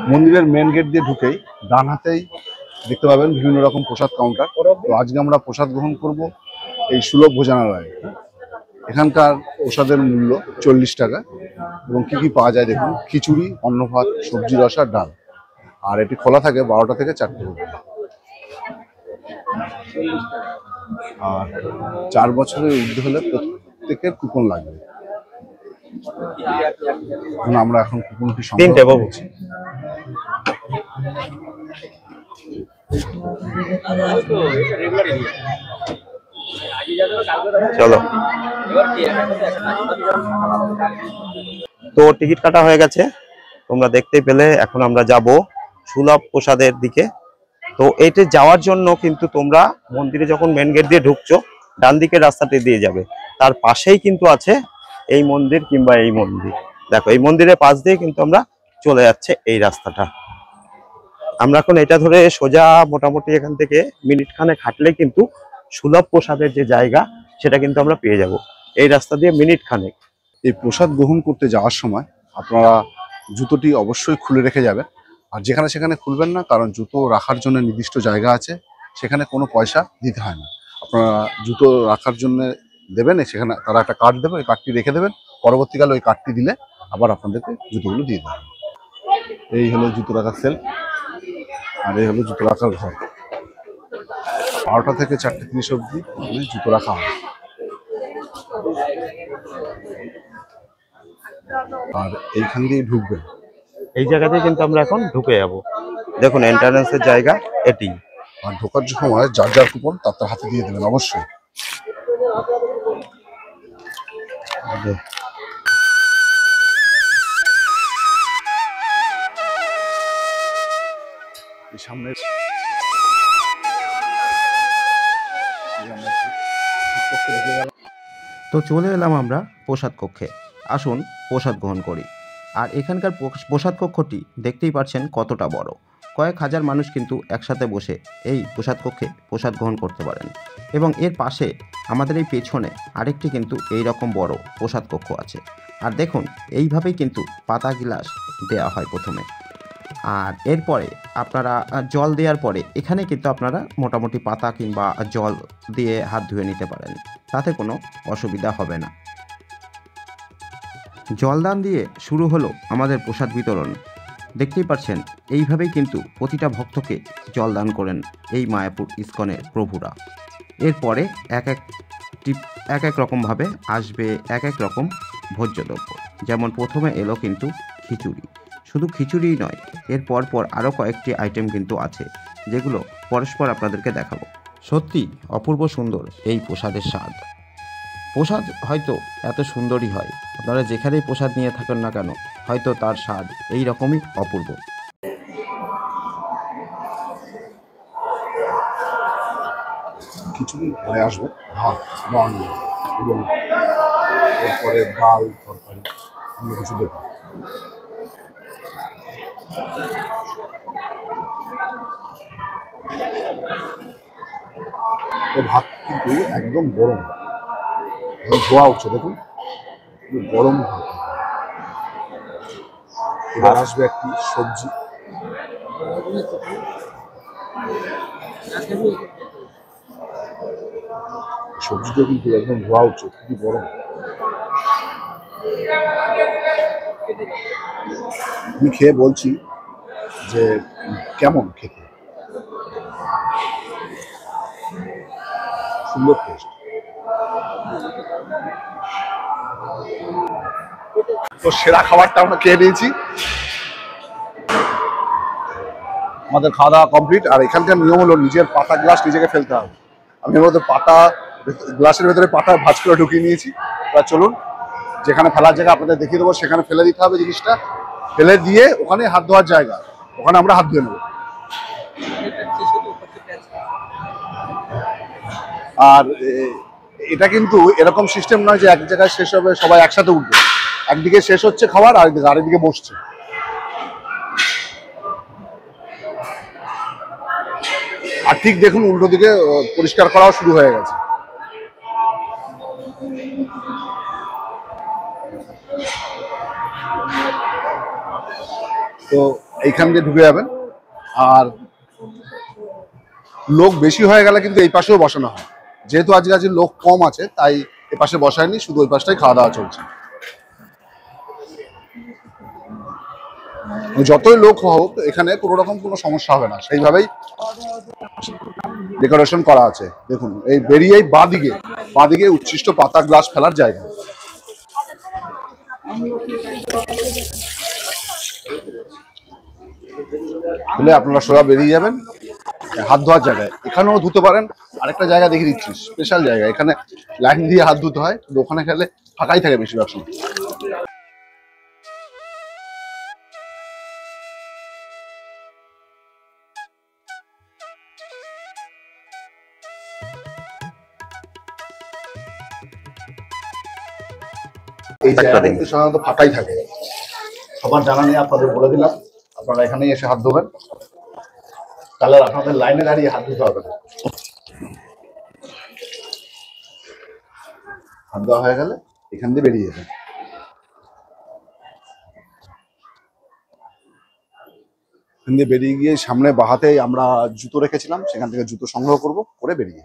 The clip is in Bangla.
মন্দিরের মেন গেট দিয়ে ঢুকেই ডান হাতেই দেখতে পাবেন বিভিন্ন রকম প্রসাদ কাউন্টার। তো আজকে আমরা প্রসাদ গ্রহণ করব এই সুলভ ভোজনালয়ে। এখানকার প্রসাদের মূল্য 40 টাকা এবং কি কি পাওয়া যায় দেখুন, খিচুড়ি, অন্ন ভাত, সবজি রসা, ডাল। আর এটি খোলা থাকে 12টা থেকে 4টে পর্যন্ত। আর 4 বছরের ঊর্ধ্বে হলে প্রত্যেকের কুপন লাগবে। আমরা এখন কুপনটি সংগ্রহ করছি। চলো, তো টিকিট কাটা হয়ে গেছে, তোমরা দেখতেই পেলে। এখন আমরা যাব সুলভ প্রসাদের দিকে। তো এতে যাওয়ার জন্য কিন্তু তোমরা মন্দিরে যখন মেন গেট দিয়ে ঢুকছো, ডান দিকের রাস্তাটি দিয়ে যাবে। তার পাশেই কিন্তু আছে এই মন্দির কিংবা এই মন্দির। দেখো, এই মন্দিরের পাশ দিয়ে কিন্তু আমরা চলে যাচ্ছে এই রাস্তাটা। আমরা এখন এটা ধরে সোজা মোটামুটি এখান থেকে মিনিট খানেক হাঁটলে কিন্তু সুলভ প্রসাদের যে জায়গা সেটা কিন্তু আমরা পেয়ে যাব। এই রাস্তা দিয়ে মিনিট খানেক। এই প্রসাদ গ্রহণ করতে যাওয়ার সময় আপনারা জুতোটি অবশ্যই খুলে রেখে যাবেন। আর যেখানে সেখানে খুলবেন না, কারণ জুতো রাখার জন্য নির্দিষ্ট জায়গা আছে, সেখানে কোনো পয়সা দিতে হয় না। আপনারা জুতো রাখার জন্য দেবেন, সেখানে তারা একটা কার্ড দেবে, ওই কার্ডটি রেখে দেবেন। পরবর্তীকালে ওই কার্ডটি দিলে আবার আপনাদেরকে জুতোগুলো দিয়ে দেবেন। এই হলো জুতো রাখার সেল, আর এই হলো জুতো রাখার ঘর। 12টা থেকে 4:30 অবধি জুতো রাখা হয়। আর এইখান দিয়ে ঢুকবেন, এই জায়গাতে কিন্তু আমরা এখন ঢুকে যাব। দেখুন, এন্ট্রান্সের জায়গা এটি। আর ঢোকার সময় যার যার কুপন তার হাতে দিয়ে দেবেন অবশ্যই। সামনে তো চলে এলাম আমরা প্রসাদ কক্ষে। আসুন প্রসাদ গ্রহণ করি। আর এখানকার প্রসাদ কক্ষটি দেখতেই পাচ্ছেন কতটা বড়। কয়েক হাজার মানুষ কিন্তু একসাথে বসে এই প্রসাদ কক্ষে প্রসাদ গ্রহণ করতে পারেন। এবং এর পাশে আমাদের এই পেছনে আরেকটি কিন্তু এই রকম বড় প্রসাদ কক্ষ আছে। আর দেখুন, এইভাবেই কিন্তু পাতা গিলাস দেওয়া হয় প্রথমে। আর এরপরে আপনারা জল দেওয়ার পরে এখানে কিন্তু আপনারা মোটামুটি পাতা কিংবা জল দিয়ে হাত ধুয়ে নিতে পারেন, তাতে কোনো অসুবিধা হবে না। জলদান দিয়ে শুরু হলো আমাদের প্রসাদ বিতরণ। দেখতেই পাচ্ছেন, এইভাবেই কিন্তু প্রতিটা ভক্তকে জলদান করেন এই মায়াপুর ইস্কনের প্রভুরা। এরপরে এক এক রকমভাবে আসবে এক এক রকম ভোজ্যদ্রব্য। যেমন প্রথমে এলো কিন্তু খিচুড়ি। শুধু খিচুড়িই নয়, এর পর আরও কয়েকটি আইটেম কিন্তু আছে, যেগুলো পরস্পর আপনাদেরকে দেখাবো। সত্যি অপূর্ব সুন্দর এই প্রসাদের স্বাদ। প্রসাদ হয়তো এত সুন্দরই হয়, আপনারা যেখানেই প্রসাদ নিয়ে থাকেন না কেন, হয়তো তার স্বাদ এই রকমই অপূর্ব। খিচুড়ি পরে আসবে, ভাত, ডাল এবং এরপরে ডাল, তরকারি, অন্য কিছু দেবো। ভাত কিন্তু একদম গরম, ধোয়া উঠছে, দেখুন গরম ভাত। এবার আসবে একটি সবজি, সবজিটা কিন্তু একদম ধোয়া উঠছে, খুবই গরম। আমি খেয়ে বলছি যে কেমন খেতে, সুন্দর টেস্ট। তো সেরা খাবারটা আমরা খেয়ে নিয়েছি, আমাদের খাওয়া দাওয়া কমপ্লিট। আর এখানকার নিয়ম হলো নিজের পাতা গ্লাস নিজেকে ফেলতে হবে। আমি এর মধ্যে পাতা গ্লাসের ভেতরে পাতা ভাঁজ করে ঢুকিয়ে নিয়েছি। এবার চলুন, যেখানে ফেলার জায়গা আপনাদের দেখিয়ে দেবো, সেখানে ফেলে দিতে হবে জিনিসটা। ফেলে দিয়ে ওখানে হাত ধোয়ার জায়গা, ওখানে আমরা হাত ধুয়ে নেব। আর এটা কিন্তু এরকম সিস্টেম নয় যে এক জায়গায় শেষ হবে সবাই একসাথে উঠবে। একদিকে শেষ হচ্ছে খাবার, আরেকদিকে বসছে। আর ঠিক দেখুন, উল্টো দিকে পরিষ্কার করাও শুরু হয়ে গেছে। তো এইখান দিয়ে ঢুকে যাবেন। আর লোক বেশি হয়ে গেলে কিন্তু এই পাশেও বসানো হয়, যেহেতু আজকে লোক কম আছে তাই এ পাশে বসায়নি, শুধু ওই পাশটাই খাওয়া দাওয়া চলছে। যতই লোক হোক এখানে কোনো রকম কোনো সমস্যা হবে না, সেইভাবেই ডেকোরেশন করা আছে। দেখুন এই বেরিয়েই বাঁদিকে উচ্ছিষ্ট পাতা গ্লাস ফেলার জায়গা। হলে আপনারা সোজা বেরিয়ে যাবেন হাত ধোয়ার জায়গায়, এখানেও ধুতে পারেন। আরেকটা জায়গা দেখিয়ে দিচ্ছি, স্পেশাল জায়গা, এখানে লাইন দিয়ে হাত ধুতে হয়, কিন্তু ওখানে খেলে ফাঁকাই থাকে বেশিরভাগ সময়। এই জায়গাটা কিন্তু সাধারণত ফাঁকাই থাকে, সবার জানা নেই, আপনাদের বলে দিলাম। আপনারা এখানেই এসে হাত ধোবেন, তাহলে আপনাদের লাইনে দাঁড়িয়ে হাত ধুতে হবে না। হাত দেওয়া হয়ে গেলে এখান দিয়ে বেরিয়ে যাবেন। এখান দিয়ে বেরিয়ে গিয়ে সামনে বাহাতে আমরা জুতো রেখেছিলাম, সেখান থেকে জুতো সংগ্রহ করে বেরিয়ে